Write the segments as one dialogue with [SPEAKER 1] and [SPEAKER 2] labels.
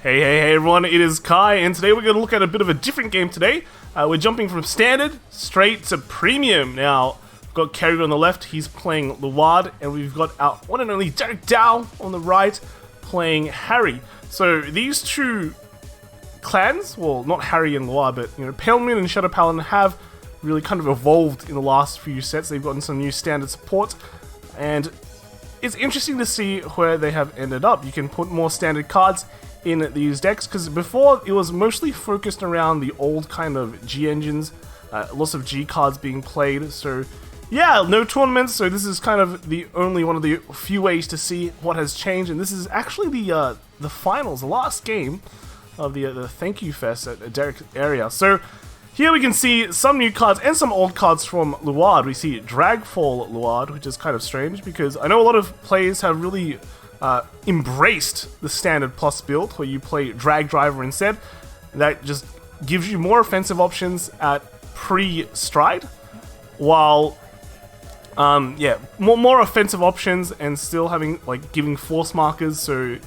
[SPEAKER 1] Hey everyone, it is Kai, and today we're going to look at a bit of a different game today. We're jumping from Standard straight to Premium. Now, we've got Kerry on the left, he's playing Luard, and we've got our one and only Derick on the right, playing Harri. So these two clans, well, not Harri and Luard, but Paladin and Shadow Paladin have really kind of evolved in the last few sets. They've gotten some new standard support, and it's interesting to see where they have ended up. You can put more standard cards in these decks, because before it was mostly focused around the old kind of G engines, lots of G cards being played. So yeah, no tournaments, so this is kind of the only one of the few ways to see what has changed, and this is actually the finals, the last game of the Thank You Fest at Derick's area. So here we can see some new cards and some old cards from Luard. We see Dragfall Luard, which is kind of strange because I know a lot of players have really embraced the standard plus build where you play Drag Driver instead. That just gives you more offensive options at pre-stride, while more offensive options and still having giving force markers, so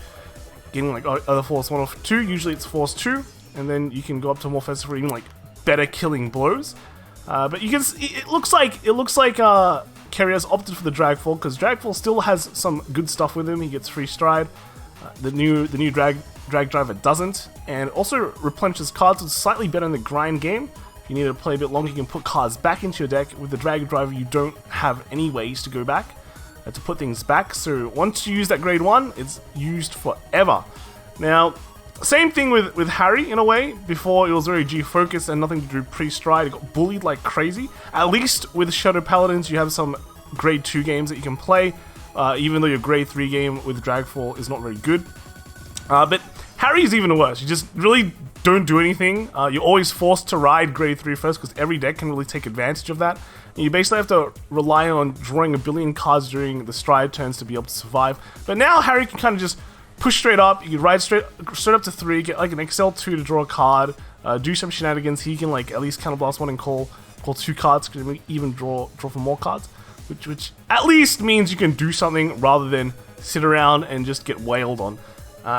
[SPEAKER 1] getting other force 1 or 2, usually it's force 2, and then you can go up to more offensive for even better killing blows. But you can it looks like Kerry has opted for the Dragfall because Dragfall still has some good stuff with him. He gets free stride. The new drag driver doesn't, and also replenishes cards. It's slightly better in the grind game. If you need to play a bit longer, you can put cards back into your deck. With the drag driver, you don't have any ways to go back to put things back. So once you use that grade 1, it's used forever. Now, same thing with Harri in a way. Before it was very G focused and nothing to do pre-stride. It got bullied like crazy. At least with Shadow Paladins, you have some grade 2 games that you can play, even though your grade 3 game with Dragfall is not very good. But Harri is even worse. You just really don't do anything. You're always forced to ride grade 3 first because every deck can really take advantage of that. And you basically have to rely on drawing a billion cards during the stride turns to be able to survive. But now Harri can kind of just push straight up. You can ride straight up to 3, get an XL2 to draw a card, do some shenanigans. He can at least counterblast 1 and call 2 cards, can even draw for more cards, which at least means you can do something rather than sit around and just get wailed on.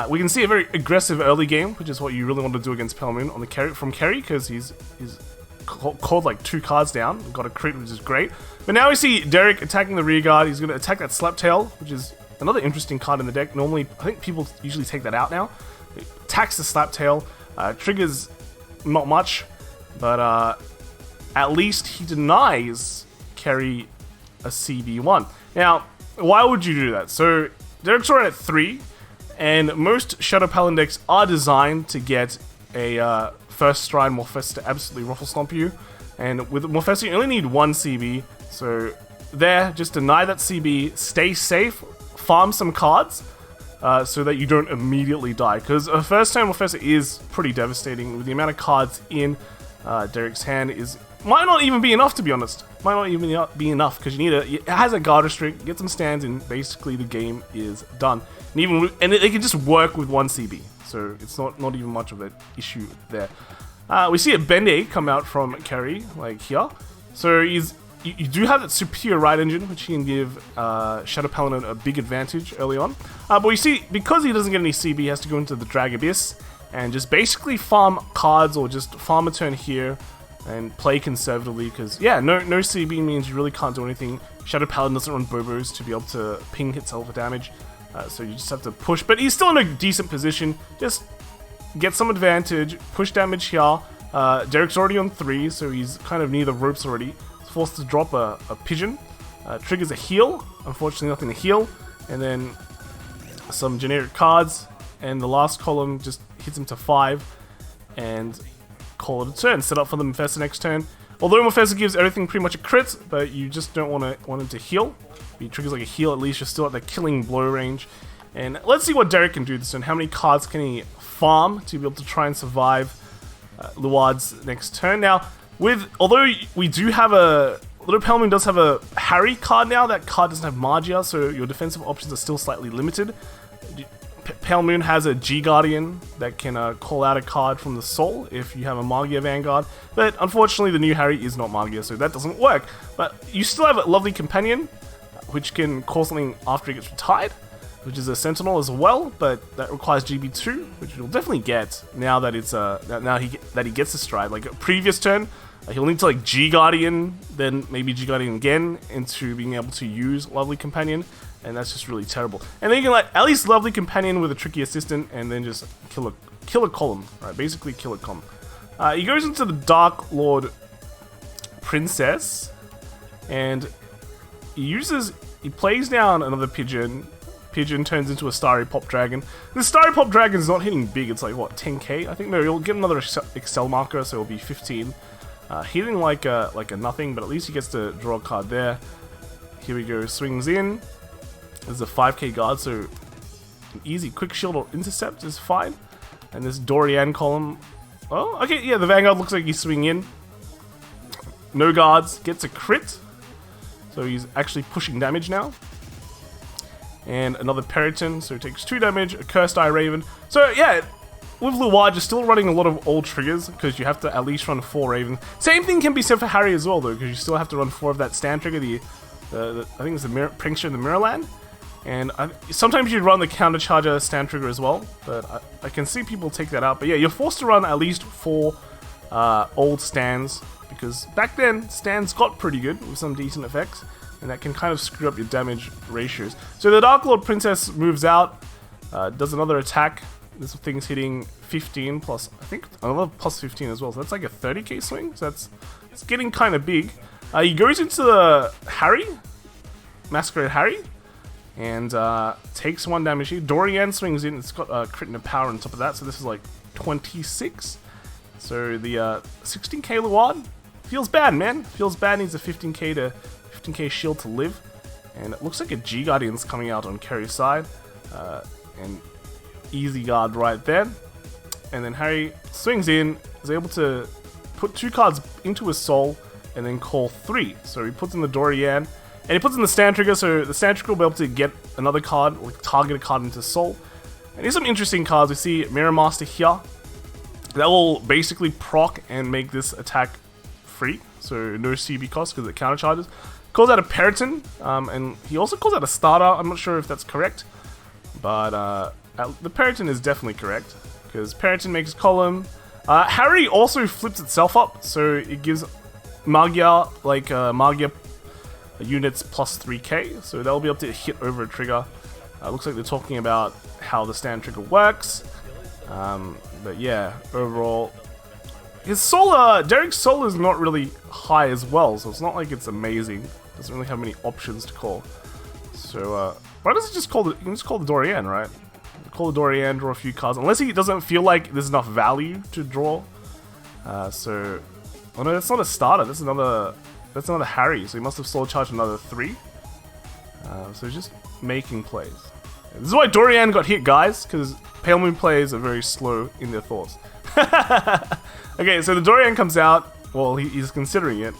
[SPEAKER 1] We can see a very aggressive early game, which is what you really want to do against Paladin on from Kerry, because he's called 2 cards down, got a crit, which is great. But now we see Derick attacking the rear guard. He's going to attack that Slaptail, which is another interesting card in the deck. Normally, I think people usually take that out now. It attacks the Slaptail, triggers not much, but at least he denies Kerry a CB1. Now, why would you do that? So, Derick's already at 3, and most Shadow Paladin decks are designed to get a first stride Morpheus to absolutely ruffle stomp you. And with Morpheus, you only need 1 CB. So, just deny that CB, stay safe, farm some cards, so that you don't immediately die. Because a first turn Morpheus is pretty devastating. With the amount of cards in Derick's hand might not even be enough, to be honest. Might not even be enough, because it has a guard restrict, get some stands, and basically the game is done. And they can just work with 1 CB, so it's not even much of an issue there. We see a Bend-Aid come out from Kerry, here. So you do have that superior ride engine, which can give Shadow Paladin a big advantage early on. But we see, because he doesn't get any CB, he has to go into the Drag Abyss and just basically farm cards, or just farm a turn here and play conservatively, because no CB means you really can't do anything. Shadow Paladin doesn't run Bobos to be able to ping himself for damage, so you just have to push. But he's still in a decent position. Just get some advantage, push damage here. Derick's already on 3, so he's kind of near the ropes already. He's forced to drop a pigeon. Triggers a heal. Unfortunately, nothing to heal. And then some generic cards. And the last column just hits him to 5. And call it a turn. Set up for the Mephisto next turn. Although Mephisto gives everything pretty much a crit, but you just don't want him to heal. If he triggers a heal, at least you're still at the killing blow range. And let's see what Derick can do this turn. How many cards can he farm to be able to try and survive Luard's next turn? Now, although Paladin does have a Harri card now, that card doesn't have Magia, so your defensive options are still slightly limited. Pale Moon has a G Guardian that can call out a card from the soul if you have a Magia Vanguard, but unfortunately the new Harri is not Magia, so that doesn't work. But you still have a lovely Companion, which can call something after he gets retired. which is a Sentinel as well, but that requires GB2, which you'll definitely get now that it's that he gets a stride. Like a previous turn, he'll need to like G Guardian, then maybe G Guardian again into being able to use Lovely Companion, and that's just really terrible. And then you can like at least Lovely Companion with a tricky assistant, and then just kill a column, right? Basically kill a column. He goes into the Dark Lord Princess, and he plays down another pigeon. Pigeon turns into a Starry Pop Dragon. The Starry Pop Dragon is not hitting big. It's like, what, 10k? I think, no, you'll get another Excel marker, so it'll be 15. Hitting like a nothing, but at least he gets to draw a card there. Here we go, swings in. There's a 5k guard, so an easy quick shield or intercept is fine. And this Dorian column. Oh, okay, yeah, the Vanguard looks like he's swinging in. No guards, gets a crit. So he's actually pushing damage now. And another Peryton, so he takes 2 damage, a Cursed Eye Raven. So yeah, with Luard, you're still running a lot of old triggers, because you have to at least run 4 Ravens. Same thing can be said for Harri as well, though, because you still have to run 4 of that stand trigger, I think it's the Prankster and the Mirrorland. And sometimes you run the Countercharger stand trigger as well, but I can see people take that out. But yeah, you're forced to run at least 4 old stands, because back then, stands got pretty good with some decent effects. And that can kind of screw up your damage ratios. So the Dark Lord Princess moves out, does another attack. This thing's hitting 15 plus, I think another plus 15 as well. So that's like a 30k swing. So it's getting kind of big. He goes into the Harri, Masquerade Harri, and takes 1 damage here. Dorian swings in. It's got a crit and a power on top of that. So this is like 26. So the 16k Luard feels bad, man. Feels bad. Needs a 15k shield to live, and it looks like a G Guardian's coming out on Kerry's side, and easy guard right there. And then Harri swings in, is able to put 2 cards into his soul, and then call 3. So he puts in the Dorian, and he puts in the stand trigger, so the stand trigger will be able to get another card, like target a card into soul. And here's some interesting cards. We see Mirror Master here. That will basically proc and make this attack free, so no CB cost because it countercharges. Calls out a Peryton, and he also calls out a starter. I'm not sure if that's correct, but the Peryton is definitely correct, because Peryton makes column. Harri also flips itself up, so it gives Magia, Magia units plus 3k, so they'll be able to hit over a trigger. Looks like they're talking about how the stand trigger works, but yeah, overall, his solar, Derick's solar is not really high as well, so it's not like it's amazing. Doesn't really have many options to call. So, why does it just call the, you can just call the Dorian, right? Call the Dorian, draw a few cards, unless he doesn't feel like there's enough value to draw. Oh no, that's not a starter, that's another Harri, so he must have soul charged another 3. So he's just making plays. This is why Dorian got hit, guys, because Pale Moon players are very slow in their thoughts. Okay, so the Dorian comes out, well, he's considering it.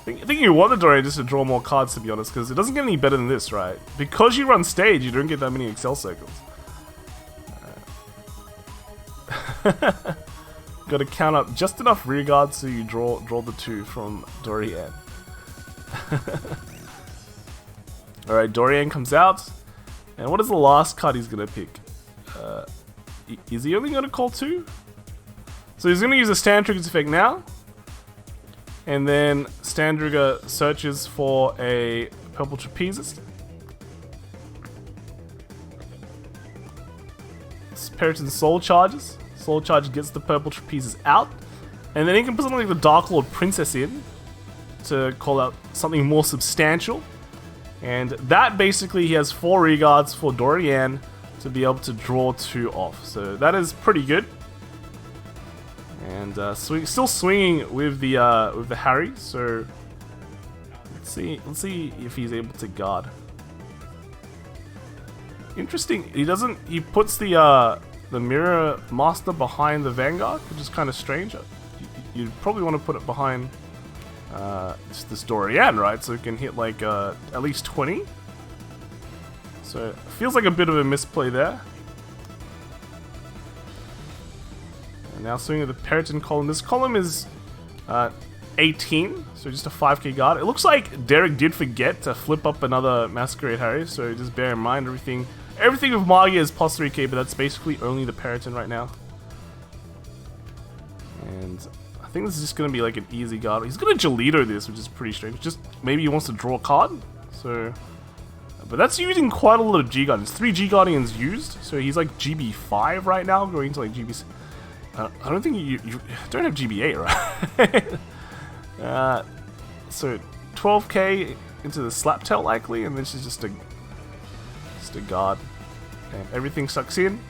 [SPEAKER 1] I think you want the Dorian just to draw more cards, to be honest, because it doesn't get any better than this, right? Because you run stage, you don't get that many Excel circles. Got to count up just enough rear guards so you draw the 2 from Dorian. Alright, Dorian comes out. And what is the last card he's going to pick? Is he only going to call 2? So he's going to use a Stand Triggers effect now. And then Stand Trigger searches for a Purple Trapezist. Peryton Soul Charges. Soul Charge gets the Purple Trapezist out. And then he can put something like the Dark Lord Princess in to call out something more substantial. And that basically, he has 4 regards for Dorian to be able to draw 2 off. So that is pretty good. And still swinging with the Harri. So let's see if he's able to guard. Interesting. He puts the Mirror Master behind the Vanguard, which is kind of strange. You'd probably want to put it behind this Dorian, right? So it can hit like at least 20. So it feels like a bit of a misplay there. And now swinging with the Peryton column. This column is 18, so just a 5k guard. It looks like Derick did forget to flip up another Masquerade Harri, so just bear in mind everything everything with Magia is plus 3k, but that's basically only the Periton right now. And I think this is just going to be like an easy guard. He's going to Gelito this, which is pretty strange. Just maybe he wants to draw a card. So, but that's using quite a lot of G Guardians. 3 G Guardians used. So he's like GB5 right now, going to like GB. I don't think you don't have GB8, right? So 12k into the Slaptail likely, and this is just a guard. And everything sucks in.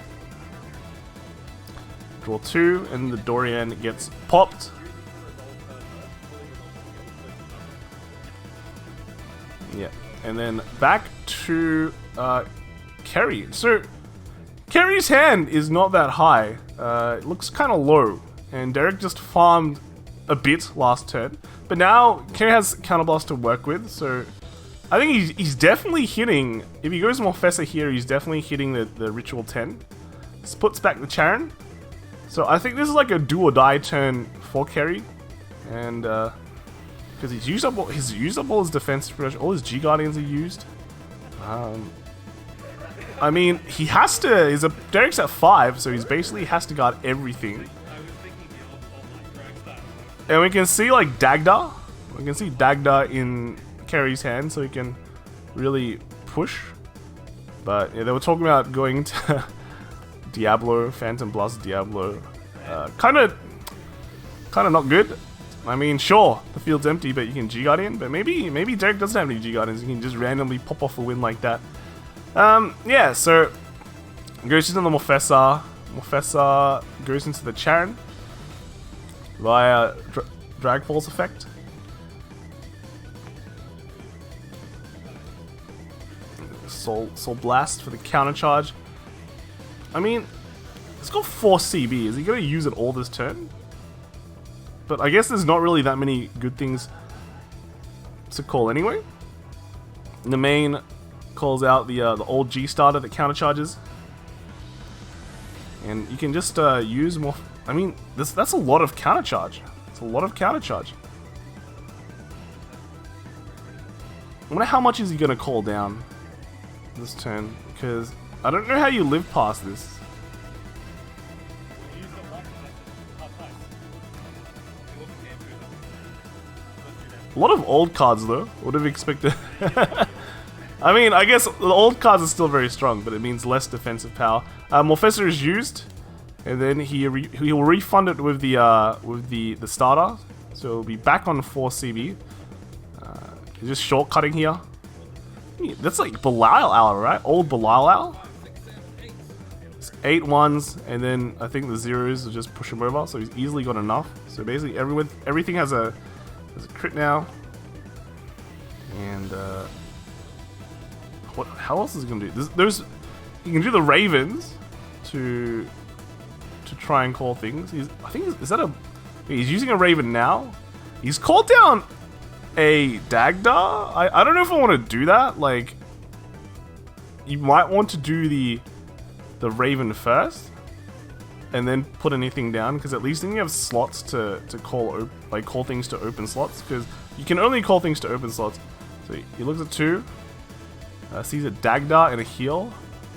[SPEAKER 1] Draw 2, and the Dorian gets popped. Yeah, and then back to Kerry. So Kerry's hand is not that high. It looks kind of low, and Derick just farmed a bit last turn. But now Kerry has Counterblast to work with, so I think he's definitely hitting. If he goes Morfessa here, he's definitely hitting the Ritual 10. This puts back the Charon. So I think this is like a do or die turn for Kerry, and because he's used up all his defense, all his G Guardians are used. I mean, he has to. Derick's at 5, so he's basically has to guard everything. And we can see like Dagda. We can see Dagda in Kerry's hand, so he can really push. But yeah, they were talking about going to Diablo, Phantom Blast Diablo. Kind of not good. I mean, sure, the field's empty, but you can G Guardian. But maybe Derick doesn't have any G Guardians. He can just randomly pop off a win like that. Yeah. So goes into the Morfessa. Morfessa goes into the Charon via Dragfall's effect. Soul Blast for the counter charge. I mean, it's got 4 CB. Is he going to use it all this turn? But I guess there's not really that many good things to call anyway. The main calls out the old G starter that counter charges, and you can just use more. I mean, that's a lot of counter charge. It's a lot of counter charge. I wonder how much is he going to call down this turn, because I don't know how you live past this. A lot of old cards though, would have expected. I mean, I guess the old cards are still very strong, but it means less defensive power. Morfessa is used, and then he will refund it with the starter, so it'll be back on 4 CB. He's just shortcutting here. That's like Belial Owl, right? Old Belial Owl. It's 8 1s, and then I think the zeros will just push him over, so he's easily got enough. So basically, everything has a crit now. And how else is he gonna do? You can do the Ravens to try and call things. He's using a Raven now. He's called down a Dagda. I don't know if I want to do that. Like, you might want to do the Raven first, and then put anything down, because at least then you have slots to call things to open slots, because you can only call things to open slots. So he looks at 2, sees a Dagda and a heal.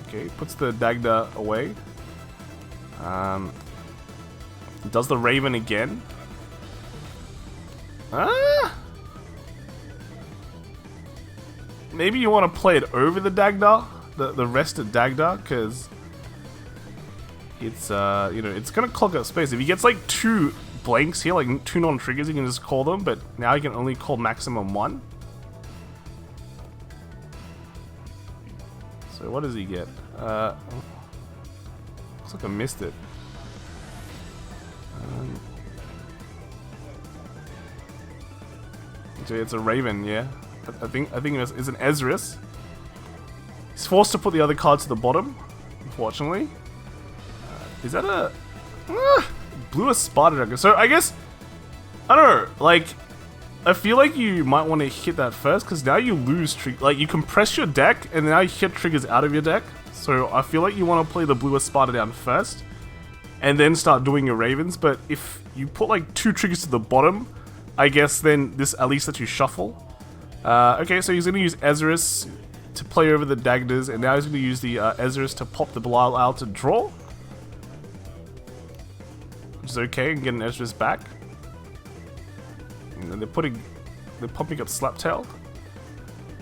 [SPEAKER 1] Okay, puts the Dagda away. Does the Raven again. Maybe you want to play it over the Dagda, the rested Dagda, because it's it's gonna clog up space. If he gets like 2 blanks here, like 2 non-triggers, he can just call them, but now he can only call maximum 1. So what does he get? Looks like I missed it. So it's a Raven, yeah. I think it's an Ezreus. He's forced to put the other card to the bottom, unfortunately. Is that a Blue Sparta Dragon? So I guess, I don't know, like, I feel like you might want to hit that first, because now you lose like, you compress your deck and now you hit triggers out of your deck. So I feel like you want to play the Blue Sparta down first and then start doing your Ravens. But if you put like 2 triggers to the bottom, I guess then this at least lets you shuffle. Okay, so he's going to use Ezreus to play over the Daggers, and now he's going to use the Ezra's to pop the Belial out to draw. Which is okay, and get an Ezra's back. And then they're pumping up Slaptail.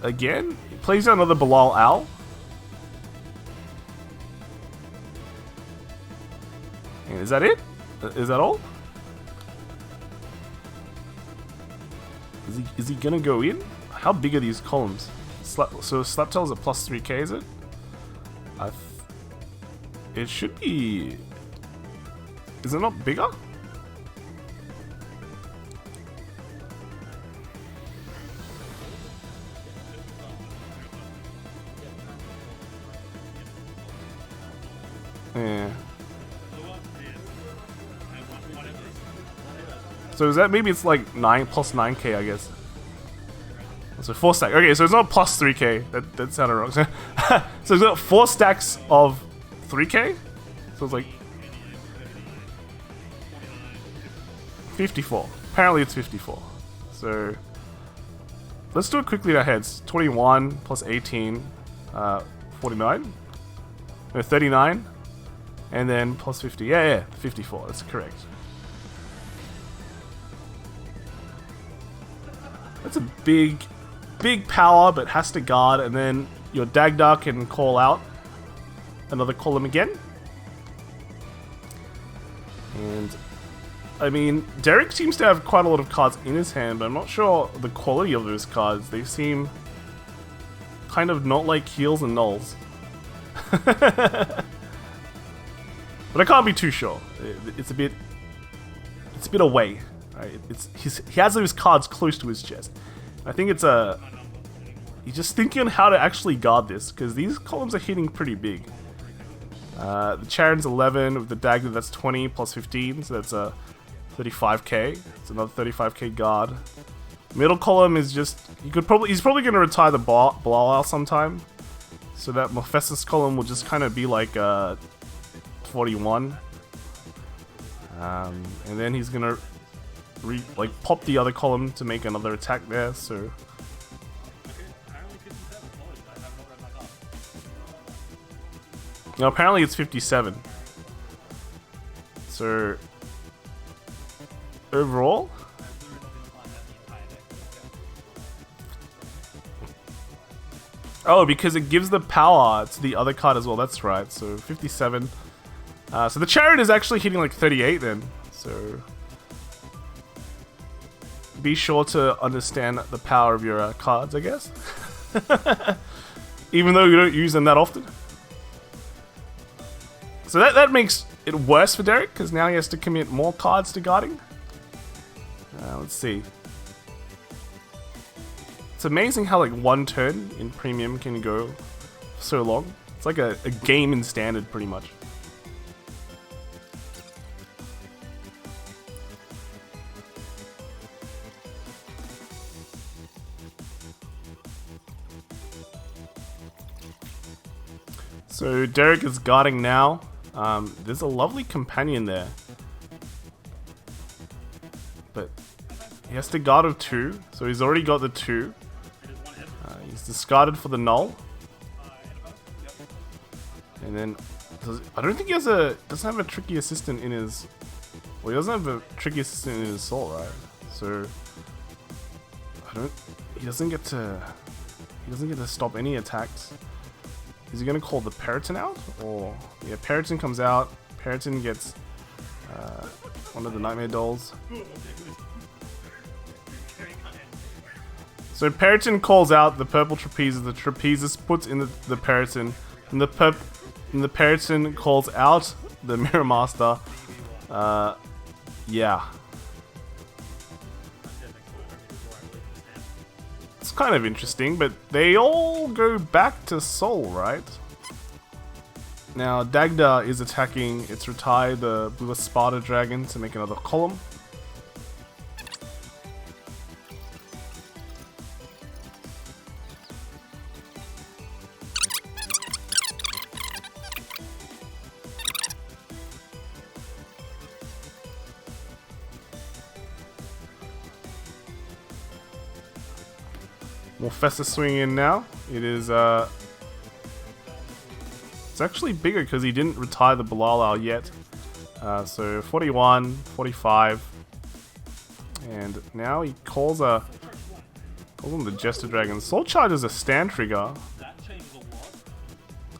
[SPEAKER 1] Again, he plays out another Belial Owl. And is that it? Is that all? Is he gonna go in? How big are these columns? So Slaptail's a plus 3k, is it? It should be... Is it not bigger? Yeah. So is that, maybe it's like 9 plus 9k, I guess. So 4 stack. Okay, so it's not plus 3k. That sounded wrong. So it's got 4 stacks of 3k. So it's like 54. Apparently it's 54. So let's do it quickly in our heads. 21 plus 18, 49. No, 39. And then plus 50. Yeah, 54. That's correct. That's a big power, but has to guard, and then your Dagda can call out another column again. And I mean, Derick seems to have quite a lot of cards in his hand, but I'm not sure the quality of those cards. They seem kind of not like heals and nulls. But I can't be too sure. It's a bit away. Right? He has those cards close to his chest. I think it's he's just thinking on how to actually guard this, because these columns are hitting pretty big. The Charon's 11 with the Dagger, that's 20 plus 15, so that's a 35k. It's another 35k guard. Middle column is just he's probably going to retire the Belial sometime, so that Mephistus column will just kind of be like 41, and then he's gonna pop the other column to make another attack there. So now apparently it's 57. So overall, oh, because it gives the power to the other card as well. That's right. So 57. So the Chariot is actually hitting like 38 then. So be sure to understand the power of your cards, I guess. Even though you don't use them that often. So that makes it worse for Derick, because now he has to commit more cards to guarding. Let's see. It's amazing how like one turn in Premium can go so long. It's like a game in Standard pretty much. So Derick is guarding now. There's a lovely companion there, but he has to guard with 2, so he's already got the 2. He's discarded for the null, and then I don't think he doesn't have a tricky assistant in his. Well, he doesn't have a tricky assistant in his assault, right? So he doesn't get to stop any attacks. Is he going to call the Peryton out? Or, yeah, Peryton comes out. Peryton gets one of the Nightmare Dolls. So Peryton calls out the purple Trapezes. The Trapezes puts in the Peryton. And the Peryton calls out the Mirror Master. Yeah. Kind of interesting, but they all go back to Soul, right? Now Dagda is attacking. It's retired the Blue Sparta Dragon to make another column. Morfessa swinging in now. It is, it's actually bigger because he didn't retire the Balalau yet. So 41, 45. And now he calls him the Jester Dragon. Soul Charge is a stand trigger.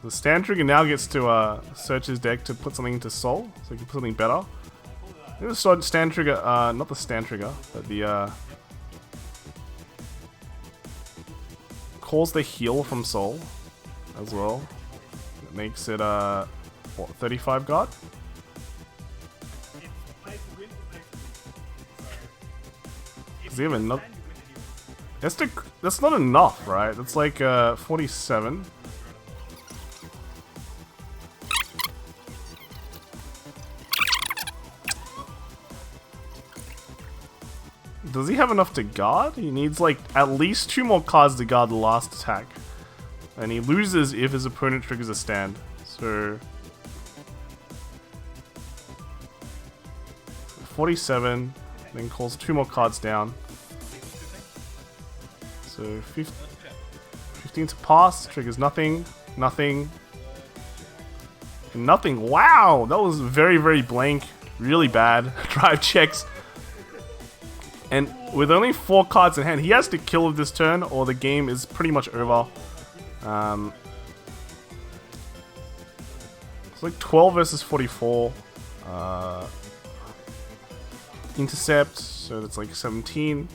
[SPEAKER 1] The stand trigger now gets to search his deck to put something into Soul, so he can put something better. The stand trigger, not the stand trigger, but the calls the heal from Soul as well. It makes it what, 35 guard? Does he have enough? That's not enough, right? That's like 47. Does he have enough to guard? He needs like at least 2 more cards to guard the last attack. And he loses if his opponent triggers a stand. So 47, then calls 2 more cards down. So 15 to pass, triggers nothing, nothing, and nothing. Wow, that was very, very blank. Really bad. Drive checks. And with only 4 cards in hand, he has to kill this turn or the game is pretty much over. It's like 12 versus 44. Intercept, so that's like 17.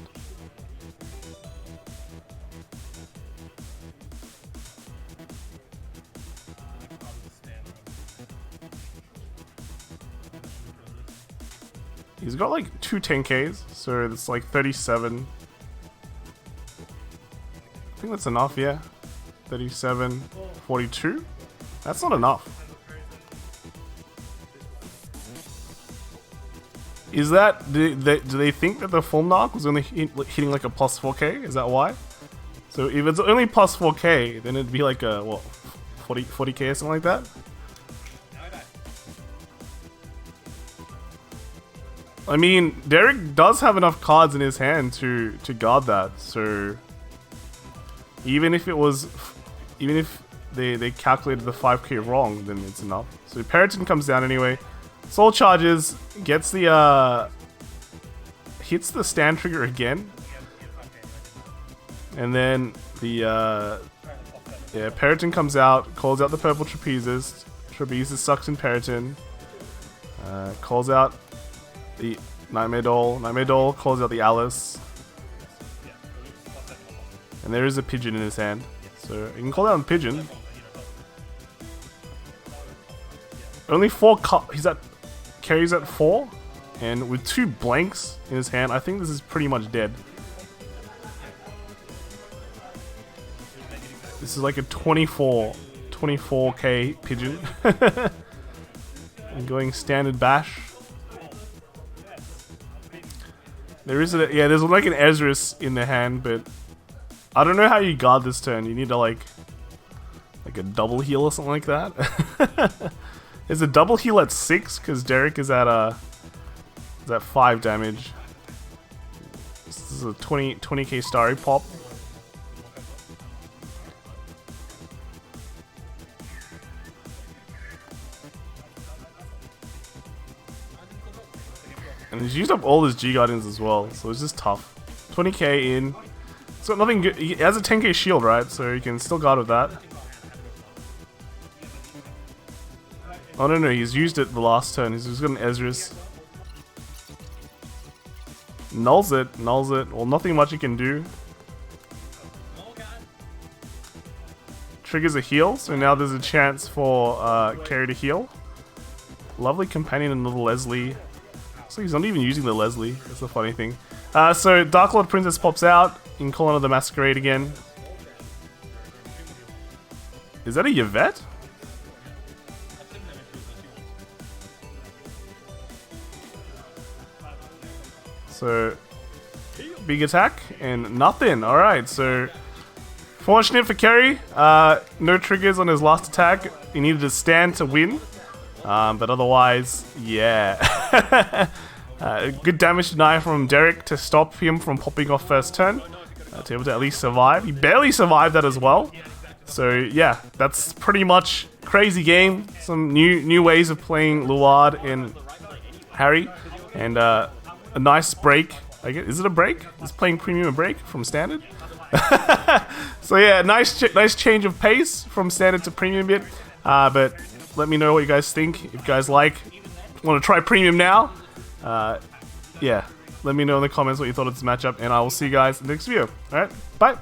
[SPEAKER 1] He's got like 2 10Ks, so it's like 37. I think that's enough, yeah. 37, 42. That's not enough. Is that, do they think that the Fulmnark was only hitting like a plus 4K? Is that why? So if it's only plus 4K, then it'd be like a, what, 40K or something like that? I mean, Derick does have enough cards in his hand to guard that, so even if they calculated the 5K wrong, then it's enough. So Paladin comes down anyway. Soul charges, gets the hits the stand trigger again, and then the Paladin comes out, calls out the purple Trapezist. Trapezist sucks in Paladin. Calls out the Nightmare Doll. Nightmare Doll calls out the Alice. And there is a pigeon in his hand. So you can call out a pigeon. Only 4 Kerry's at 4. And with 2 blanks in his hand, I think this is pretty much dead. This is like a 24K pigeon. And going standard bash. There's like an Ezra's in the hand, but I don't know how you guard this turn. You need to like a double heal or something like that. Is a double heal at 6 because Derick is at 5 damage. This is a 20k starry pop. And he's used up all his G Guardians as well, so it's just tough. 20k in. It's got nothing good. He has a 10k shield, right? So you can still guard with that. Oh no, he's used it the last turn. He's got an Ezra's. Nulls it. Well, nothing much he can do. Triggers a heal, so now there's a chance for Kerry to heal. Lovely companion and little Leslie. So he's not even using the Leslie. That's the funny thing. So Dark Lord Princess pops out. You can call another Masquerade again. Is that a Yvette? So big attack and nothing. Alright, so fortunate for Kerry. No triggers on his last attack. He needed to stand to win. But otherwise, yeah. Good damage deny from Derick to stop him from popping off first turn. to able to at least survive. He barely survived that as well. So yeah, that's pretty much crazy game. Some new ways of playing Luard in Harri, and a nice break. I guess, is it a break? Is playing premium a break from standard? So yeah, nice change of pace from standard to premium bit. But let me know what you guys think. If you guys want to try premium now, yeah, let me know in the comments what you thought of this matchup, and I will see you guys in the next video. All right, bye.